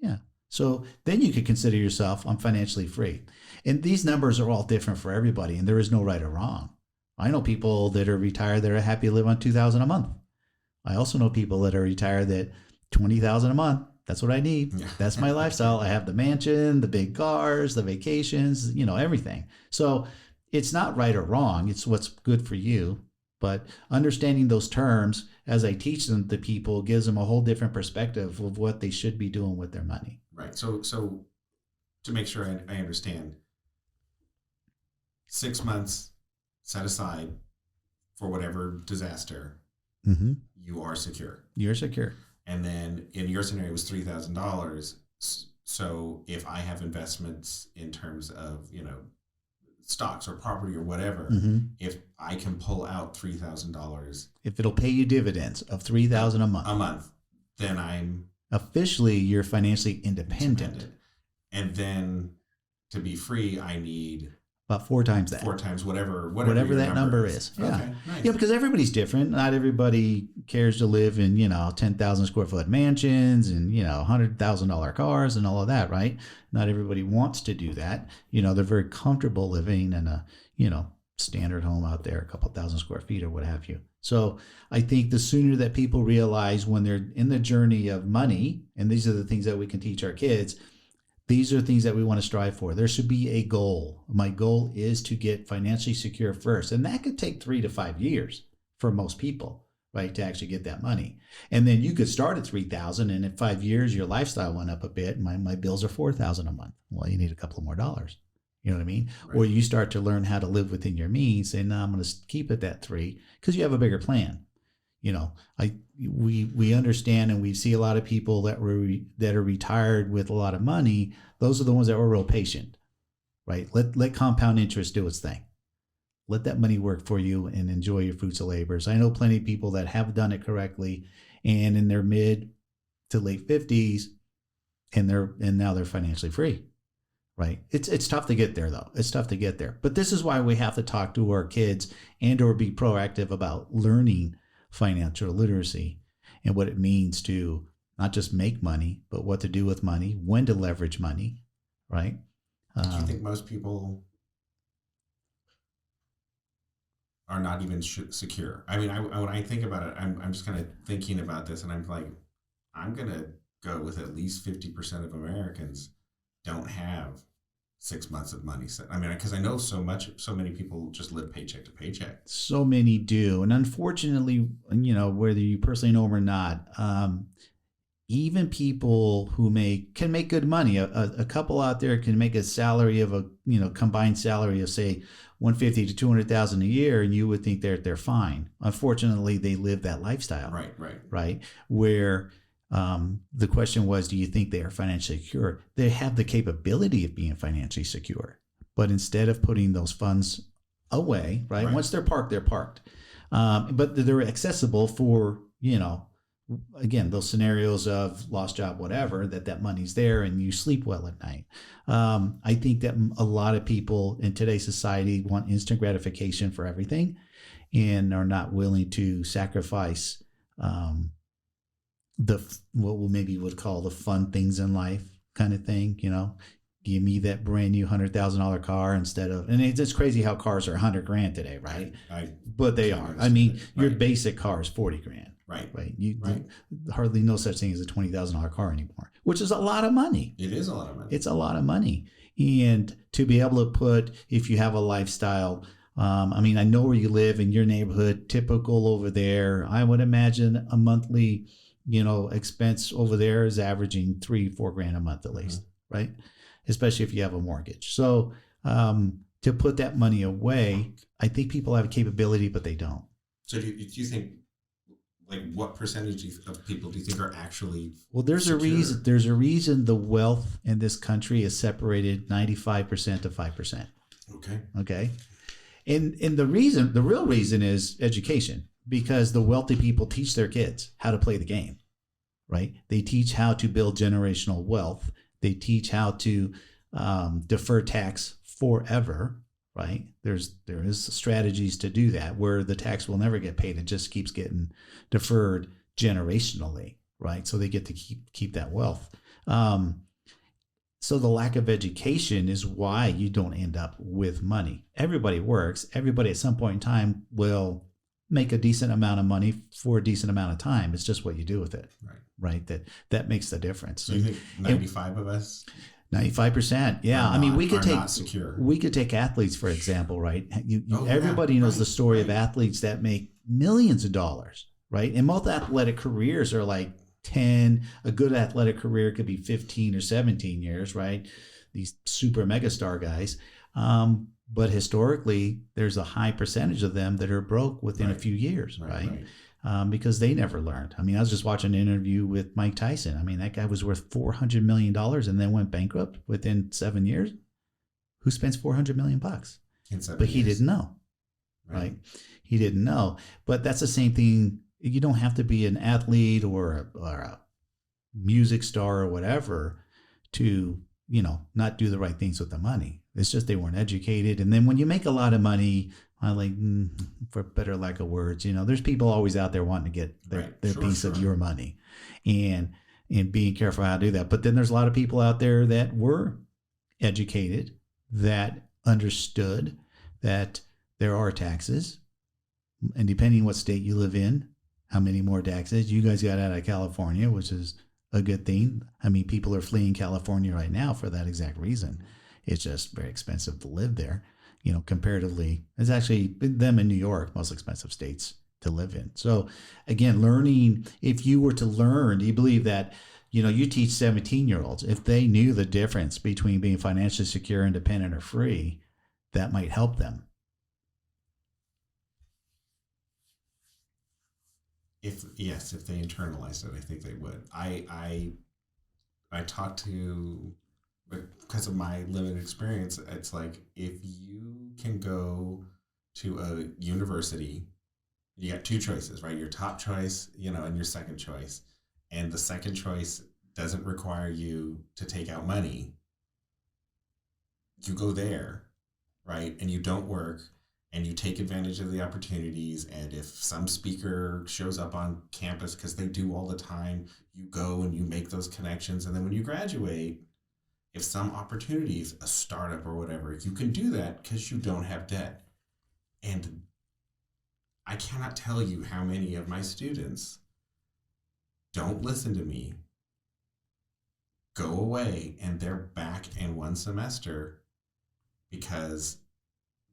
Yeah. So then you could consider yourself, I'm financially free. And these numbers are all different for everybody, and there is no right or wrong. I know people that are retired that are happy to live on $2,000 a month. I also know people that are retired that $20,000 a month, that's what I need. Yeah. That's my lifestyle. I have the mansion, the big cars, the vacations, everything. So it's not right or wrong. It's what's good for you. But understanding those terms as I teach them to people gives them a whole different perspective of what they should be doing with their money. Right. So to make sure I understand, 6 months set aside for whatever disaster, you are secure. You're secure. And then in your scenario, it was $3,000. So if I have investments in terms of, stocks or property or whatever, if I can pull out $3,000, if it'll pay you dividends of $3,000 a month, then I'm officially you're financially independent. And then to be free, I need about 4 times that. 4 times whatever that number is. Yeah. Okay, nice. Yeah, because everybody's different. Not everybody cares to live in, 10,000 square foot mansions and, $100,000 cars and all of that, right? Not everybody wants to do that. They're very comfortable living in a, standard home out there, a couple thousand square feet or what have you. So I think the sooner that people realize when they're in the journey of money, and these are the things that we can teach our kids, these are things that we want to strive for. There should be a goal. My goal is to get financially secure first. And that could take 3 to 5 years for most people, right, to actually get that money. And then you could start at $3,000 and in 5 years, your lifestyle went up a bit. My bills are $4,000 a month. Well, you need a couple more dollars. You know what I mean? Right. Or you start to learn how to live within your means. Say, no, I'm going to keep it at 3 because you have a bigger plan. We understand, and we see a lot of people that are retired with a lot of money. Those are the ones that were real patient, right? Let compound interest do its thing. Let that money work for you and enjoy your fruits of labors. I know plenty of people that have done it correctly, and in their mid to late 50s, and now they're financially free, right? It's tough to get there though. It's tough to get there. But this is why we have to talk to our kids and or be proactive about learning financial literacy and what it means to not just make money, but what to do with money, when to leverage money, right? Do you think most people are not even secure? I mean, when I think about it, I'm just kind of thinking about this, and I'm like, I'm going to go with at least 50% of Americans don't have 6 months of money set. I mean, because I know so many people just live paycheck to paycheck. So many do. And unfortunately, whether you personally know them or not, even people who can make good money, a couple out there can make a salary of combined salary of say 150 to 200,000 a year, and you would think they're fine. Unfortunately, they live that lifestyle. Right. Where The question was, do you think they are financially secure? They have the capability of being financially secure, but instead of putting those funds away, right? Once they're parked, they're parked. But they're accessible for, again, those scenarios of lost job, whatever, that money's there and you sleep well at night. I think that a lot of people in today's society want instant gratification for everything and are not willing to sacrifice what we maybe would call the fun things in life kind of thing. Give me that brand new $100,000 car instead of, and it's crazy how cars are $100,000 today, right? But they are. I mean, your basic car is $40,000. Right. You hardly no such thing as a $20,000 car anymore, which is a lot of money. It is a lot of money. It's a lot of money. And to be able to put, if you have a lifestyle, I know where you live in your neighborhood, typical over there. I would imagine a monthly, expense over there is averaging $3-4 a month at least, right? Especially if you have a mortgage. So to put that money away, I think people have a capability, but they don't. So do you think, what percentage of people do you think are actually there's secure? There's a reason the wealth in this country is separated 95% to 5%. Okay. And the real reason is education, because the wealthy people teach their kids how to play the game, right? They teach how to build generational wealth. They teach how to defer tax forever, right? There is strategies to do that where the tax will never get paid. It just keeps getting deferred generationally, right? So they get to keep that wealth. So the lack of education is why you don't end up with money. Everybody works. Everybody at some point in time will make a decent amount of money for a decent amount of time. It's just what you do with it, right? That makes the difference. So you think 95 of us? 95%. Yeah. We could take athletes, for example, right? Everybody knows the story of athletes that make millions of dollars, right? And most athletic careers are like 10. A good athletic career could be 15 or 17 years, right? These super megastar guys. But historically, there's a high percentage of them that are broke within a few years, right? Because they never learned. I was just watching an interview with Mike Tyson. That guy was worth $400 million and then went bankrupt within 7 years. Who spends $400 million? But he didn't know, right? He didn't know. But that's the same thing. You don't have to be an athlete or a music star or whatever to, not do the right things with the money. It's just they weren't educated. And then when you make a lot of money, for better lack of words, there's people always out there wanting to get their piece of your money and being careful how to do that. But then there's a lot of people out there that were educated, that understood that there are taxes. And depending on what state you live in, how many more taxes. You guys got out of California, which is a good thing. People are fleeing California right now for that exact reason. It's just very expensive to live there. Comparatively, it's actually them in New York, most expensive states to live in. So again, learning, if you were to learn, do you believe that, you teach 17-year-olds, if they knew the difference between being financially secure, independent, or free, that might help them? If they internalized it, I think they would. I talked to, because of my limited experience, it's like if you can go to a university, you got two choices, right? Your top choice, and your second choice. And the second choice doesn't require you to take out money. You go there, right? And you don't work and you take advantage of the opportunities. And if some speaker shows up on campus, because they do all the time, you go and you make those connections. And then when you graduate, if some opportunities, a startup or whatever, you can do that because you don't have debt. And I cannot tell you how many of my students don't listen to me, go away, and they're back in one semester because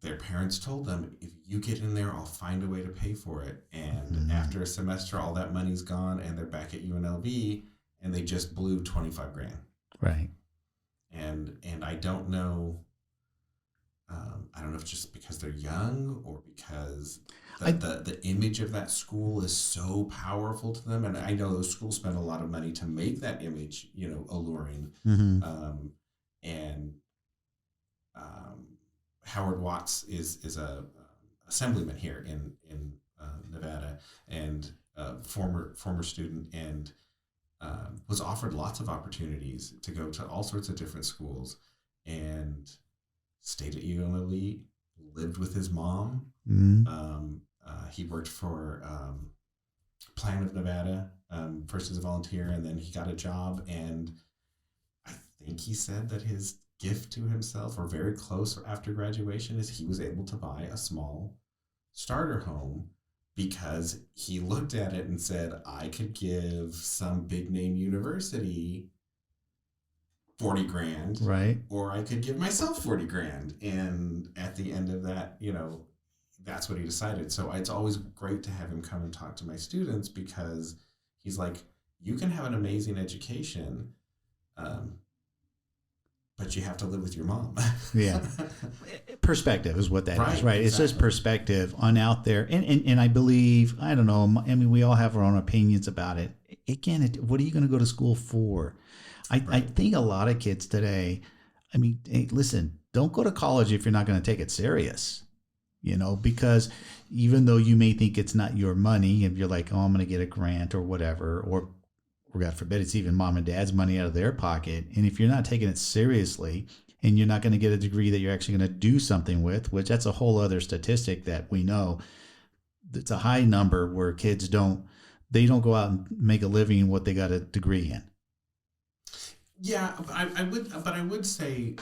their parents told them, if you get in there, I'll find a way to pay for it. And after a semester, all that money's gone and they're back at UNLV and they just blew $25,000. Right. And I don't know, I don't know if it's just because they're young or because I the image of that school is so powerful to them. And I know those schools spend a lot of money to make that image, alluring. mhm. Um, and um, Howard Watts is a assemblyman here in Nevada, and former student, and was offered lots of opportunities to go to all sorts of different schools, and stayed at UNLV, lived with his mom. Mhm. He worked for Plan of Nevada, first as a volunteer, and then he got a job. And I think he said that his gift to himself, or very close after graduation, is he was able to buy a small starter home because he looked at it and said, I could give some big name university 40 grand, Right. or I could give myself 40 grand. And at the end of that, that's what he decided. So it's always great to have him come and talk to my students, because he's like, you can have an amazing education, but you have to live with your mom. Yeah. Perspective is what that is, Right, right? It's just exactly. perspective on out there. And I believe, I don't know, I mean, we all have our own opinions about it. Again, what are you going to go to school for? I Right. think a lot of kids today, I mean, hey, listen, don't go to college if you're not going to take it serious, because even though you may think it's not your money, if you're like, oh, I'm going to get a grant or whatever, or God forbid, it's even mom and dad's money out of their pocket. And if you're not taking it seriously and you're not going to get a degree that you're actually going to do something with, which that's a whole other statistic that we know, it's a high number where kids they don't go out and make a living in what they got a degree in. Yeah, but I would say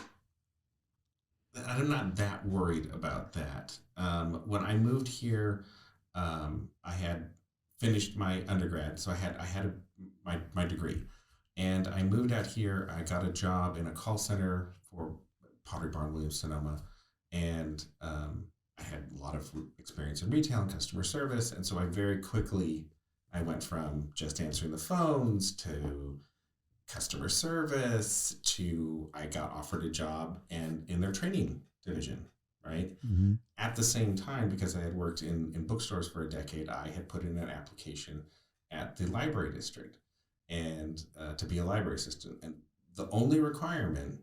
that I'm not that worried about that. When I moved here, I had finished my undergrad, so my degree, and I moved out here. I got a job in a call center for Pottery Barn Williams Sonoma, and I had a lot of experience in retail and customer service, and so I went from just answering the phones to customer service to I got offered a job and in their training division, right? Mm-hmm. At the same time, because I had worked in bookstores for a decade, I had put in an application at the library district and to be a library assistant. And the only requirement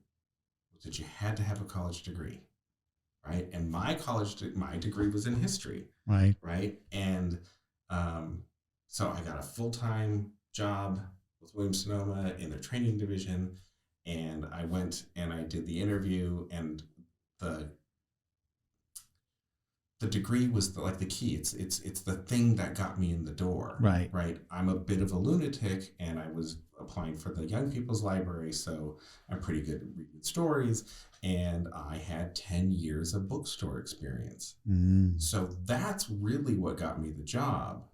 was that you had to have a college degree, right? And my degree was in history, Right. right? And so I got a full-time job with Williams Sonoma in their training division, and I went and I did the interview, and the degree was the key. It's the thing that got me in the door. Right. Right. I'm a bit of a lunatic, and I was applying for the young people's library, so I'm pretty good at reading stories, and I had 10 years of bookstore experience. Mm. So that's really what got me the job,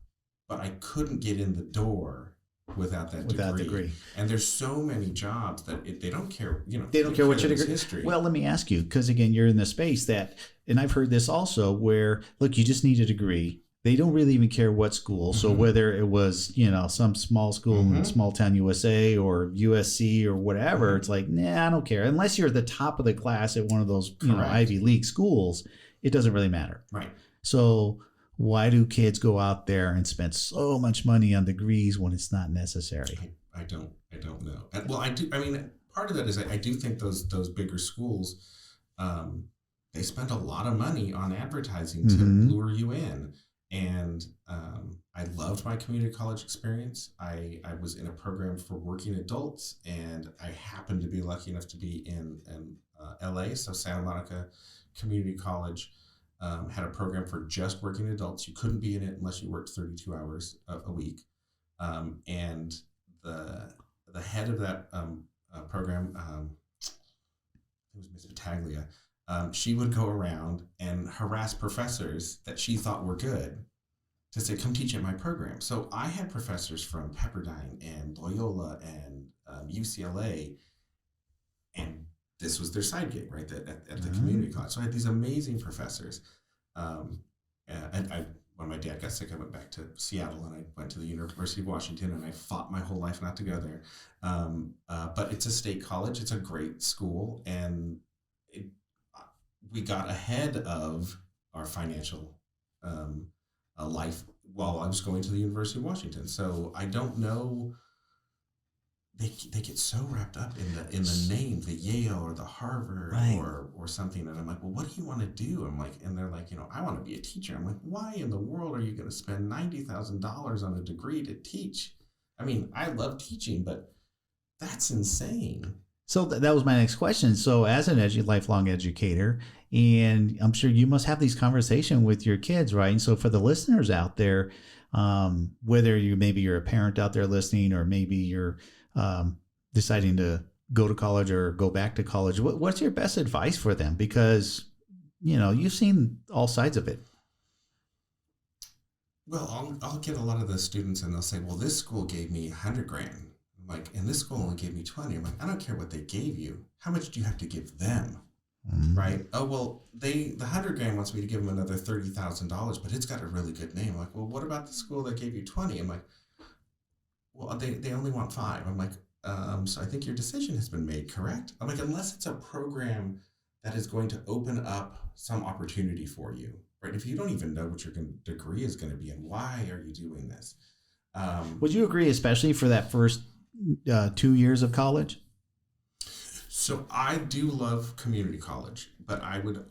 but I couldn't get in the door without that degree. And there's so many jobs that they don't care, they don't care what your degree. History. Well, let me ask you, because again, you're in the space that, and I've heard this also, where look, you just need a degree. They don't really even care what school. So whether it was, some small school in small town USA or USC or whatever, it's like, nah, I don't care. Unless you're at the top of the class at one of those, Ivy League schools, it doesn't really matter. Right. So why do kids go out there and spend so much money on degrees when it's not necessary? I don't know. Well, I do. I mean, part of that is I do think those bigger schools, they spend a lot of money on advertising to lure you in. And I loved my community college experience. I was in a program for working adults, and I happened to be lucky enough to be in LA, so Santa Monica Community College. Had a program for just working adults. You couldn't be in it unless you worked 32 hours a week. And the head of that program, it was Miss Battaglia. She would go around and harass professors that she thought were good to say, come teach at my program. So I had professors from Pepperdine and Loyola and UCLA, and this was their side gig, right, at the community college. So I had these amazing professors. And when my dad got sick, I went back to Seattle, and I went to the University of Washington, and I fought my whole life not to go there. But it's a state college. It's a great school, and we got ahead of our financial life while I was going to the University of Washington. So I don't know. They get so wrapped up in the name, the Yale or the Harvard Right. or something, and I'm like, well, what do you want to do? I'm like, and they're like, I want to be a teacher. I'm like, why in the world are you going to spend $90,000 on a degree to teach? I mean, I love teaching, but that's insane. So that was my next question. So as an lifelong educator, and I'm sure you must have these conversations with your kids, right? And so for the listeners out there, whether you're a parent out there listening, or maybe you're deciding to go to college or go back to college, what's your best advice for them? Because, you've seen all sides of it. Well, I'll get a lot of the students and they'll say, well, this school gave me $100,000. I'm like, and this school only gave me 20. I'm like, I don't care what they gave you. How much do you have to give them? Mm-hmm. Right? Oh, well, the $100,000 wants me to give them another $30,000, but it's got a really good name. I'm like, well, what about the school that gave you 20? I'm like, well, they only want 5. I'm like, so I think your decision has been made, correct? I'm like, unless it's a program that is going to open up some opportunity for you, right? If you don't even know what your degree is going to be and why are you doing this? Would you agree, especially for that first 2 years of college? So I do love community college, but I would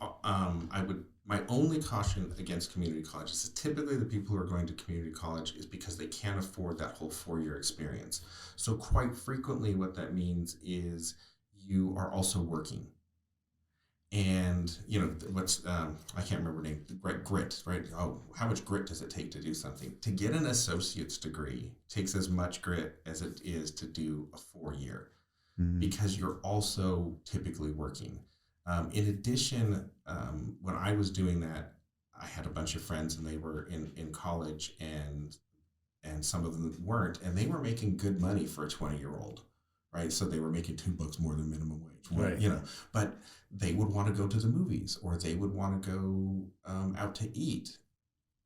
my only caution against community college is that typically the people who are going to community college is because they can't afford that whole 4-year experience. So quite frequently what that means is you are also working. And, what's, I can't remember the name, grit, right? Oh, how much grit does it take to do something? To get an associate's degree takes as much grit as it is to do a 4-year, because you're also typically working. In addition, when I was doing that, I had a bunch of friends and they were in college and some of them weren't, and they were making good money for a 20-year-old, right? So they were making $2 more than minimum wage, right? But they would want to go to the movies or they would want to go out to eat.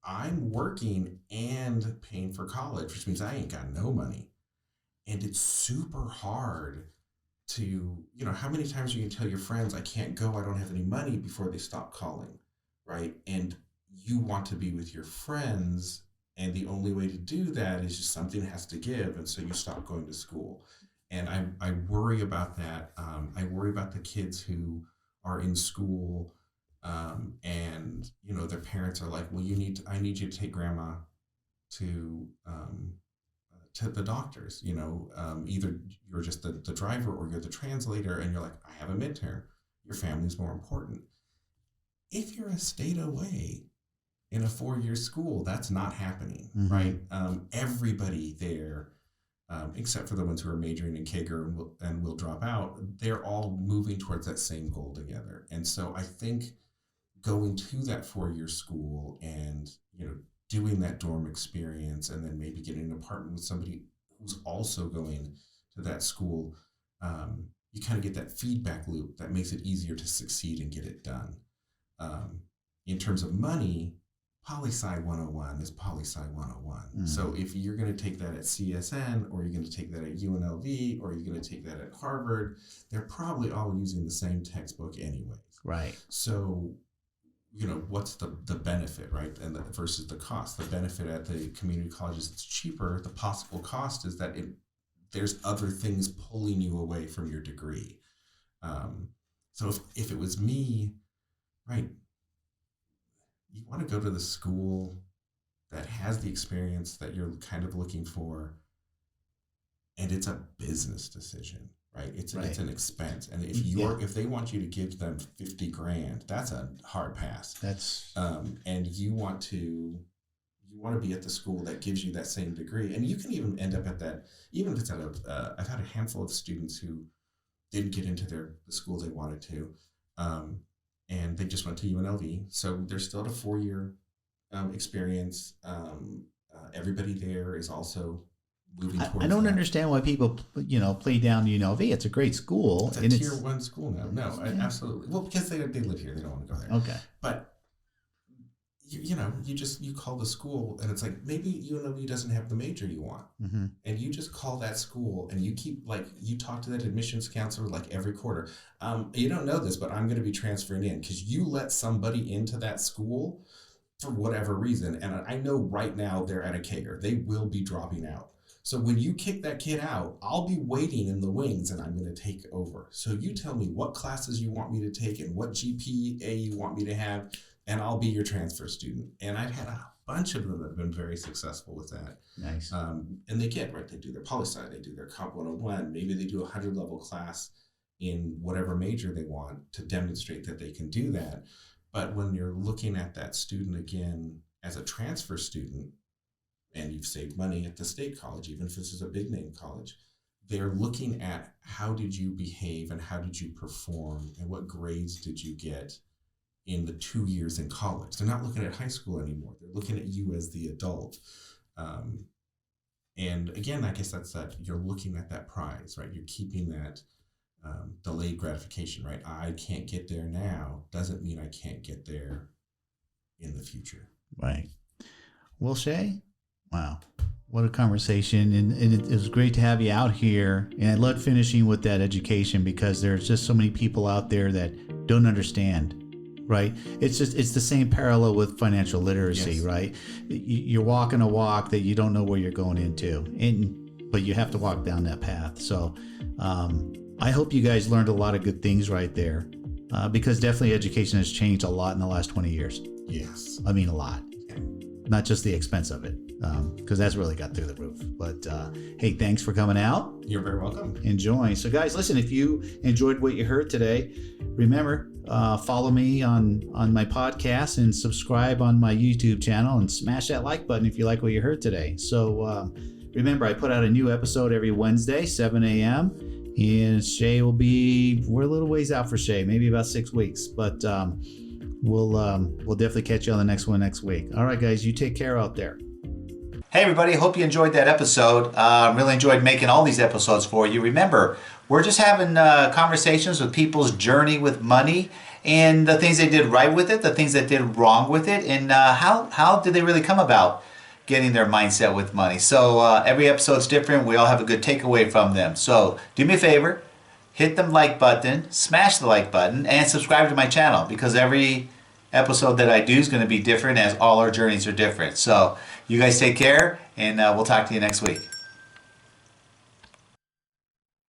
I'm working and paying for college, which means I ain't got no money. And it's super hard to, how many times you can tell your friends, I can't go, I don't have any money, before they stop calling, right? And you want to be with your friends, and the only way to do that is just something has to give, and so you stop going to school. And I worry about that. I worry about the kids who are in school and, their parents are like, well, I need you to take grandma to the doctors, either you're just the driver or you're the translator, and you're like, I have a midterm. Your family's more important. If you're a state away in a 4-year school, that's not happening, right? Everybody there, except for the ones who are majoring in Kager and will drop out, they're all moving towards that same goal together. And so I think going to that 4-year school and, doing that dorm experience and then maybe getting an apartment with somebody who's also going to that school, you kind of get that feedback loop that makes it easier to succeed and get it done. In terms of money, Poli-Sci 101 is Poli-Sci 101. So if you're going to take that at CSN, or you're going to take that at UNLV, or you're going to take that at Harvard, they're probably all using the same textbook anyways. Right. So, what's the benefit, right? And versus the cost. The benefit at the community colleges, it's cheaper. The possible cost is that there's other things pulling you away from your degree. So if it was me, right, you want to go to the school that has the experience that you're kind of looking for, and it's a business decision, right? It's an expense, and if they want you to give them $50,000, that's a hard pass. That's and you want to be at the school that gives you that same degree, and you can even end up at that. Even if it's at I've had a handful of students who didn't get into the school they wanted to. And they just went to UNLV. So they're still at a 4-year experience. Everybody there is also moving towards I don't that. understand why people, play down UNLV. It's a great school. It's a tier 1 school now. No, absolutely. Well, because they live here. They don't want to go there. Okay. But, you call the school, and it's like, maybe UNLV doesn't have the major you want. Mm-hmm. And you just call that school, and you keep, like, you talk to that admissions counselor like every quarter. You don't know this, but I'm going to be transferring in, because you let somebody into that school for whatever reason. And I know right now they're at Educator. They will be dropping out. So when you kick that kid out, I'll be waiting in the wings, and I'm going to take over. So you tell me what classes you want me to take and what GPA you want me to have, and I'll be your transfer student. And I've had a bunch of them that have been very successful with that. Nice. And they do their poli-sci, they do their Comp 101, maybe they do a 100-level class in whatever major they want to demonstrate that they can do that. But when you're looking at that student again as a transfer student, and you've saved money at the state college, even if this is a big name college, they're looking at how did you behave and how did you perform and what grades did you get in the 2 years in college. They're not looking at high school anymore. They're looking at you as the adult. And again, I guess that's that you're looking at that prize, right? You're keeping that delayed gratification, right? I can't get there now doesn't mean I can't get there in the future. Right. Well, Shea, wow, what a conversation. And it was great to have you out here. And I loved finishing with that education, because there's just so many people out there that don't understand. Right. It's the same parallel with financial literacy, Yes. right? You're walking a walk that you don't know where you're going into, but you have to walk down that path. So I hope you guys learned a lot of good things right there, because definitely education has changed a lot in the last 20 years. Yes. I mean, a lot, not just the expense of it, because that's really got through the roof. But hey, thanks for coming out. You're very welcome. Enjoying. So guys, listen, if you enjoyed what you heard today, remember, follow me on my podcast and subscribe on my YouTube channel and smash that like button if you like what you heard today. So remember, I put out a new episode every Wednesday, 7 a.m. And Shea we're a little ways out for Shea, maybe about 6 weeks, but we'll definitely catch you on the next one next week. All right, guys, you take care out there. Hey, everybody. Hope you enjoyed that episode. Really enjoyed making all these episodes for you. Remember, we're just having conversations with people's journey with money and the things they did right with it, the things that did wrong with it, and how did they really come about getting their mindset with money. So every episode's different. We all have a good takeaway from them. So do me a favor, hit the like button, smash the like button, and subscribe to my channel, because every episode that I do is going to be different, as all our journeys are different. So you guys take care, and we'll talk to you next week.